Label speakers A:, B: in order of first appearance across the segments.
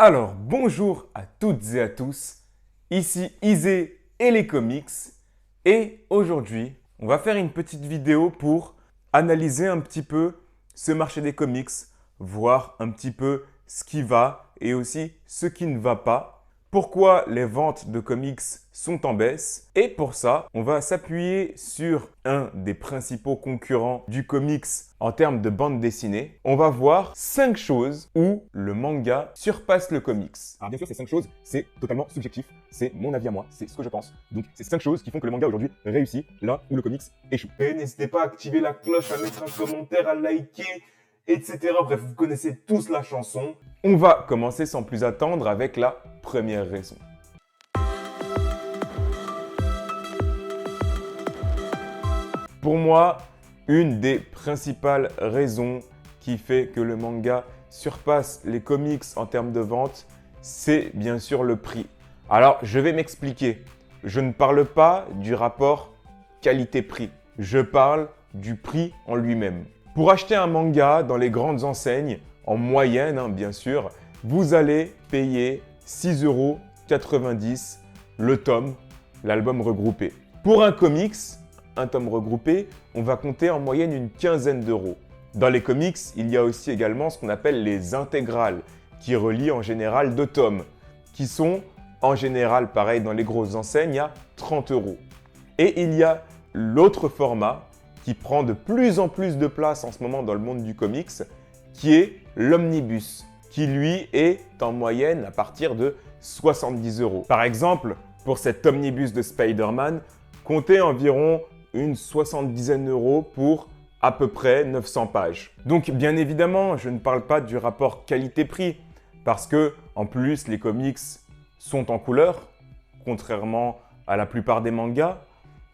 A: Alors, bonjour à toutes et à tous, ici Isé et les comics. Et aujourd'hui, on va faire une petite vidéo pour analyser un petit peu ce marché des comics, voir un petit peu ce qui va et aussi ce qui ne va pas. Pourquoi les ventes de comics sont en baisse. Et pour ça, on va s'appuyer sur un des principaux concurrents du comics en termes de bande dessinée. On va voir 5 choses où le manga surpasse le comics. Alors bien sûr, ces 5 choses, c'est totalement subjectif. C'est mon avis à moi, c'est ce que je pense. Donc, c'est 5 choses qui font que le manga aujourd'hui réussit là où le comics échoue. Et n'hésitez pas à activer la cloche, à mettre un commentaire, à liker, etc. Bref, vous connaissez tous la chanson. On va commencer sans plus attendre avec la première raison. Pour moi, une des principales raisons qui fait que le manga surpasse les comics en termes de vente, c'est bien sûr le prix. Alors, je vais m'expliquer. Je ne parle pas du rapport qualité-prix. Je parle du prix en lui-même. Pour acheter un manga dans les grandes enseignes, en moyenne, bien sûr, vous allez payer 6,90 € le tome, l'album regroupé. Pour un comics, un tome regroupé, on va compter en moyenne une quinzaine d'euros. Dans les comics, il y a aussi également ce qu'on appelle les intégrales, qui relient en général 2 tomes, qui sont en général, pareil, dans les grosses enseignes, à 30 €. Et il y a l'autre format qui prend de plus en plus de place en ce moment dans le monde du comics, qui est l'omnibus, qui lui est en moyenne à partir de 70 €. Par exemple, pour cet omnibus de Spider-Man, comptez environ une 70aine d'euros pour à peu près 900 pages. Donc bien évidemment, je ne parle pas du rapport qualité-prix, parce que en plus les comics sont en couleur, contrairement à la plupart des mangas.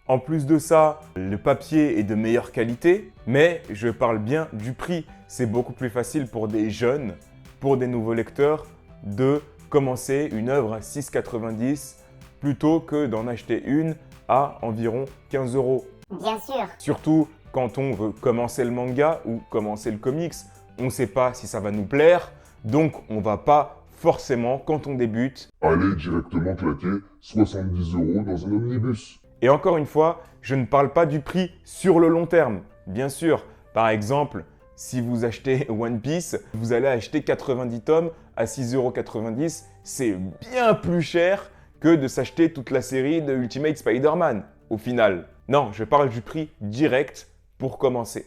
A: En plus de ça, le papier est de meilleure qualité, mais je parle bien du prix. C'est beaucoup plus facile pour des jeunes, pour des nouveaux lecteurs, de commencer une œuvre à 6,90 € plutôt que d'en acheter une à environ 15 €.
B: Bien sûr.
A: Surtout quand on veut commencer le manga ou commencer le comics, on ne sait pas si ça va nous plaire, donc on ne va pas forcément, quand on débute,
C: aller directement claquer 70 € dans un omnibus.
A: Et encore une fois, je ne parle pas du prix sur le long terme. Bien sûr, par exemple, si vous achetez One Piece, vous allez acheter 90 tomes à 6,90 €. C'est bien plus cher que de s'acheter toute la série de Ultimate Spider-Man, au final. Non, je parle du prix direct pour commencer.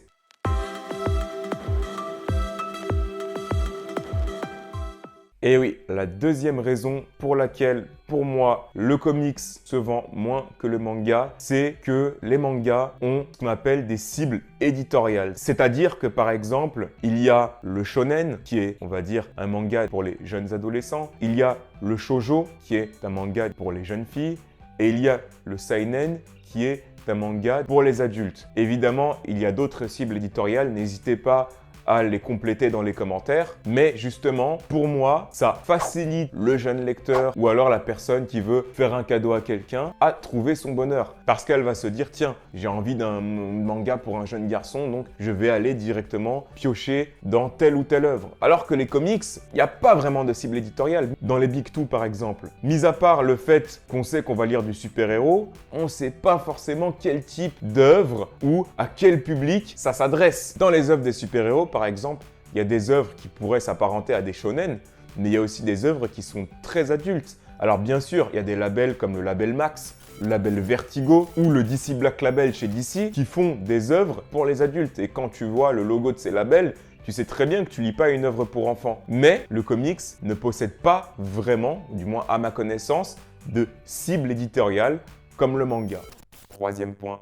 A: Et oui, la deuxième raison pour laquelle, pour moi, le comics se vend moins que le manga, c'est que les mangas ont ce qu'on appelle des cibles éditoriales. C'est-à-dire que, par exemple, il y a le shonen, qui est, on va dire, un manga pour les jeunes adolescents. Il y a le shoujo, qui est un manga pour les jeunes filles. Et il y a le seinen, qui est un manga pour les adultes. Évidemment, il y a d'autres cibles éditoriales. N'hésitez pas à les compléter dans les commentaires. Mais justement, pour moi, ça facilite le jeune lecteur ou alors la personne qui veut faire un cadeau à quelqu'un à trouver son bonheur. Parce qu'elle va se dire, tiens, j'ai envie d'un manga pour un jeune garçon, donc je vais aller directement piocher dans telle ou telle œuvre. Alors que les comics, il n'y a pas vraiment de cible éditoriale. Dans les Big Two, par exemple, mis à part le fait qu'on sait qu'on va lire du super-héros, on ne sait pas forcément quel type d'œuvre ou à quel public ça s'adresse. Dans les œuvres des super-héros, par exemple, il y a des œuvres qui pourraient s'apparenter à des shonen, mais il y a aussi des œuvres qui sont très adultes. Alors bien sûr, il y a des labels comme le label Max, le label Vertigo ou le DC Black Label chez DC qui font des œuvres pour les adultes. Et quand tu vois le logo de ces labels, tu sais très bien que tu lis pas une œuvre pour enfants. Mais le comics ne possède pas vraiment, du moins à ma connaissance, de cible éditoriale comme le manga. Troisième point.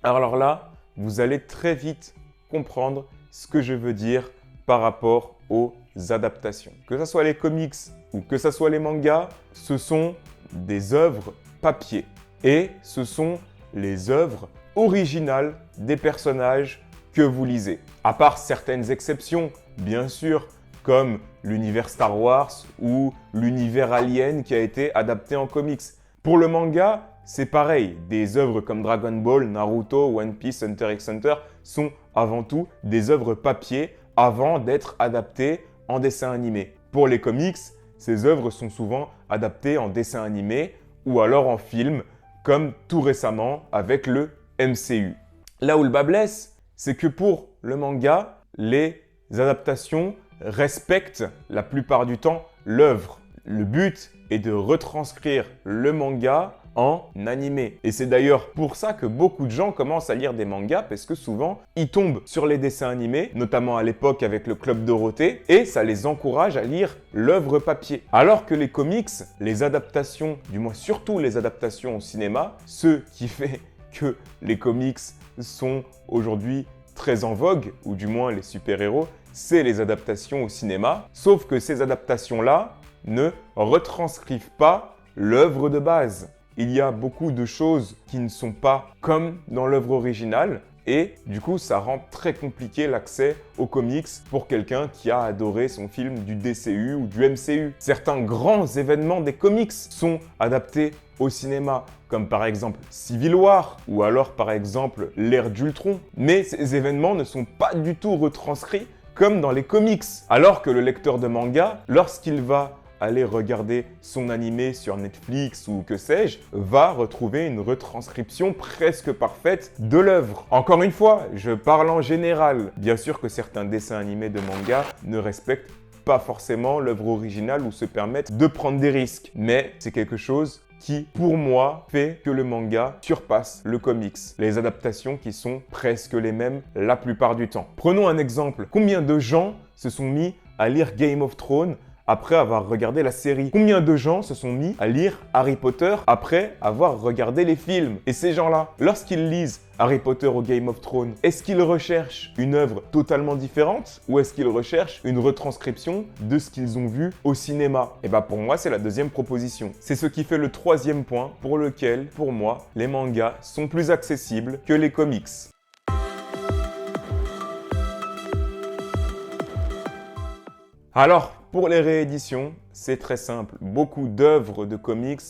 A: Alors là, vous allez très vite comprendre ce que je veux dire par rapport aux adaptations. Que ce soit les comics ou que ce soit les mangas, ce sont des œuvres papier. Et ce sont les œuvres originales des personnages que vous lisez. À part certaines exceptions, bien sûr, comme l'univers Star Wars ou l'univers Alien qui a été adapté en comics. Pour le manga, c'est pareil. Des œuvres comme Dragon Ball, Naruto, One Piece, Hunter x Hunter sont avant tout des œuvres papier avant d'être adaptées en dessin animé. Pour les comics, ces œuvres sont souvent adaptées en dessin animé ou alors en film, comme tout récemment avec le MCU. Là où le bât blesse, c'est que pour le manga, les adaptations respectent la plupart du temps l'œuvre. Le but est de retranscrire le manga en animé. Et c'est d'ailleurs pour ça que beaucoup de gens commencent à lire des mangas, parce que souvent, ils tombent sur les dessins animés, notamment à l'époque avec le Club Dorothée, et ça les encourage à lire l'œuvre papier. Alors que les comics, les adaptations, du moins surtout les adaptations au cinéma, ce qui fait que les comics sont aujourd'hui très en vogue, ou du moins les super-héros, c'est les adaptations au cinéma, sauf que ces adaptations-là ne retranscrivent pas l'œuvre de base. Il y a beaucoup de choses qui ne sont pas comme dans l'œuvre originale et du coup ça rend très compliqué l'accès aux comics pour quelqu'un qui a adoré son film du DCU ou du MCU. Certains grands événements des comics sont adaptés au cinéma, comme par exemple Civil War ou alors par exemple l'ère d'Ultron. Mais ces événements ne sont pas du tout retranscrits comme dans les comics. Alors que le lecteur de manga, lorsqu'il va aller regarder son animé sur Netflix ou que sais-je, va retrouver une retranscription presque parfaite de l'œuvre. Encore une fois, je parle en général. Bien sûr que certains dessins animés de manga ne respectent pas forcément l'œuvre originale ou se permettent de prendre des risques. Mais c'est quelque chose qui, pour moi, fait que le manga surpasse le comics. Les adaptations qui sont presque les mêmes la plupart du temps. Prenons un exemple. Combien de gens se sont mis à lire Game of Thrones après avoir regardé la série? Combien de gens se sont mis à lire Harry Potter après avoir regardé les films? Et ces gens-là, lorsqu'ils lisent Harry Potter ou Game of Thrones, est-ce qu'ils recherchent une œuvre totalement différente ou est-ce qu'ils recherchent une retranscription de ce qu'ils ont vu au cinéma? Et pour moi, c'est la deuxième proposition. C'est ce qui fait le troisième point pour lequel, pour moi, les mangas sont plus accessibles que les comics. Alors, pour les rééditions, c'est très simple. Beaucoup d'œuvres de comics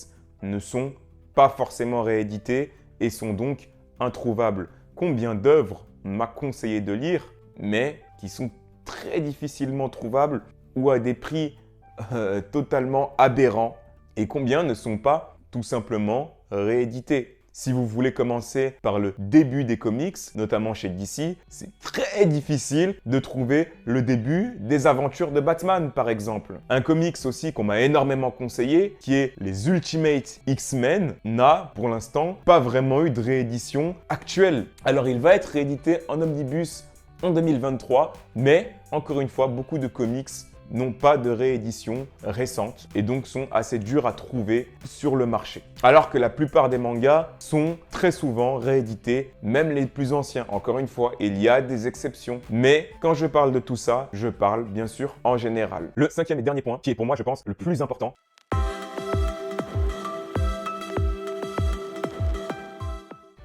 A: ne sont pas forcément rééditées et sont donc introuvables. Combien d'œuvres on m'a conseillé de lire, mais qui sont très difficilement trouvables ou à des prix totalement aberrants? Et combien ne sont pas tout simplement réédités? Si vous voulez commencer par le début des comics, notamment chez DC, c'est très difficile de trouver le début des aventures de Batman, par exemple. Un comics aussi qu'on m'a énormément conseillé, qui est les Ultimate X-Men, n'a pour l'instant pas vraiment eu de réédition actuelle. Alors il va être réédité en omnibus en 2023, mais encore une fois, beaucoup de comics n'ont pas de réédition récente et donc sont assez durs à trouver sur le marché. Alors que la plupart des mangas sont très souvent réédités, même les plus anciens. Encore une fois, il y a des exceptions. Mais quand je parle de tout ça, je parle bien sûr en général. Le cinquième et dernier point, qui est pour moi, je pense, le plus important.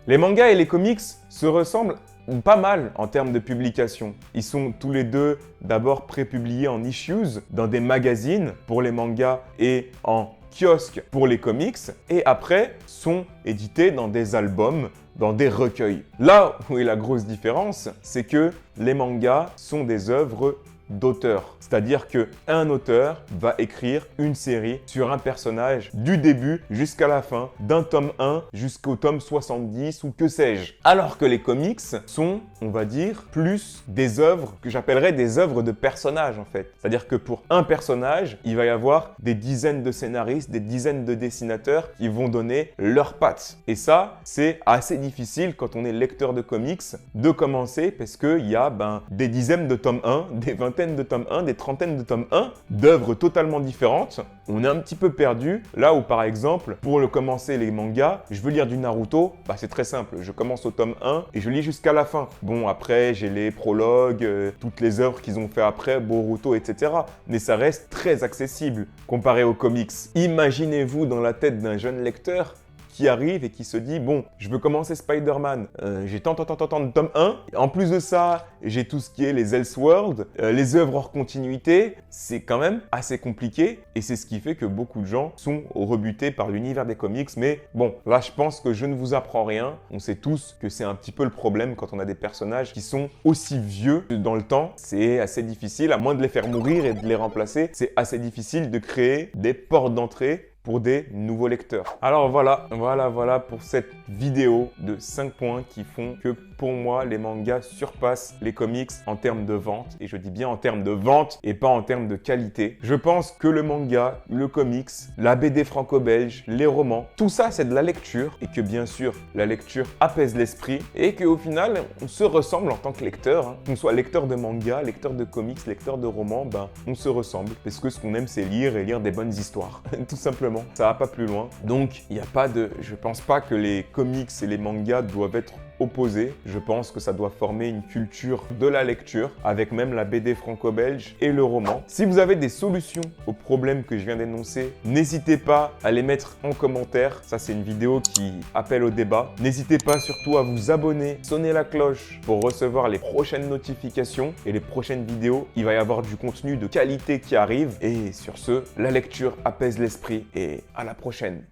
A: Les mangas et les comics se ressemblent pas mal en termes de publication. Ils sont tous les deux d'abord prépubliés en issues dans des magazines pour les mangas et en kiosque pour les comics et après sont édités dans des albums, dans des recueils. Là où est la grosse différence, c'est que les mangas sont des œuvres d'auteur. C'est-à-dire qu'un auteur va écrire une série sur un personnage du début jusqu'à la fin, d'un tome 1 jusqu'au tome 70 ou que sais-je. Alors que les comics sont, on va dire, plus des œuvres que j'appellerais des œuvres de personnages en fait. C'est-à-dire que pour un personnage, il va y avoir des dizaines de scénaristes, des dizaines de dessinateurs qui vont donner leurs pattes. Et ça, c'est assez difficile quand on est lecteur de comics de commencer parce qu'il y a des dizaines de tomes 1, des vingtaines de tomes 1, des trentaines de tomes 1, d'œuvres totalement différentes. On est un petit peu perdu. Là où par exemple, pour commencer les mangas, je veux lire du Naruto, c'est très simple. Je commence au tome 1 et je lis jusqu'à la fin. Bon, après, j'ai les prologues, toutes les œuvres qu'ils ont fait après, Boruto, etc. Mais ça reste très accessible comparé aux comics. Imaginez-vous dans la tête d'un jeune lecteur qui arrive et qui se dit « Bon, je veux commencer Spider-Man, j'ai tant de tome 1. En plus de ça, j'ai tout ce qui est les Elseworlds, les œuvres hors continuité. » C'est quand même assez compliqué et c'est ce qui fait que beaucoup de gens sont rebutés par l'univers des comics. Mais bon, là, je pense que je ne vous apprends rien. On sait tous que c'est un petit peu le problème quand on a des personnages qui sont aussi vieux dans le temps. C'est assez difficile, à moins de les faire mourir et de les remplacer, c'est assez difficile de créer des portes d'entrée pour des nouveaux lecteurs. Alors voilà pour cette vidéo de 5 points qui font que pour moi, les mangas surpassent les comics en termes de vente. Et je dis bien en termes de vente et pas en termes de qualité. Je pense que le manga, le comics, la BD franco-belge, les romans, tout ça c'est de la lecture. Et que bien sûr, la lecture apaise l'esprit. Et qu'au final, on se ressemble en tant que lecteur. Qu'on soit lecteur de manga, lecteur de comics, lecteur de romans, on se ressemble. Parce que ce qu'on aime, c'est lire et lire des bonnes histoires. Tout simplement. Ça va pas plus loin. Donc, il n'y a pas de... Je pense pas que les comics et les mangas doivent être opposés. Je pense que ça doit former une culture de la lecture avec même la BD franco-belge et le roman. Si vous avez des solutions aux problèmes que je viens d'énoncer, n'hésitez pas à les mettre en commentaire. Ça, c'est une vidéo qui appelle au débat. N'hésitez pas surtout à vous abonner, sonner la cloche pour recevoir les prochaines notifications et les prochaines vidéos. Il va y avoir du contenu de qualité qui arrive. Et sur ce, la lecture apaise l'esprit et à la prochaine.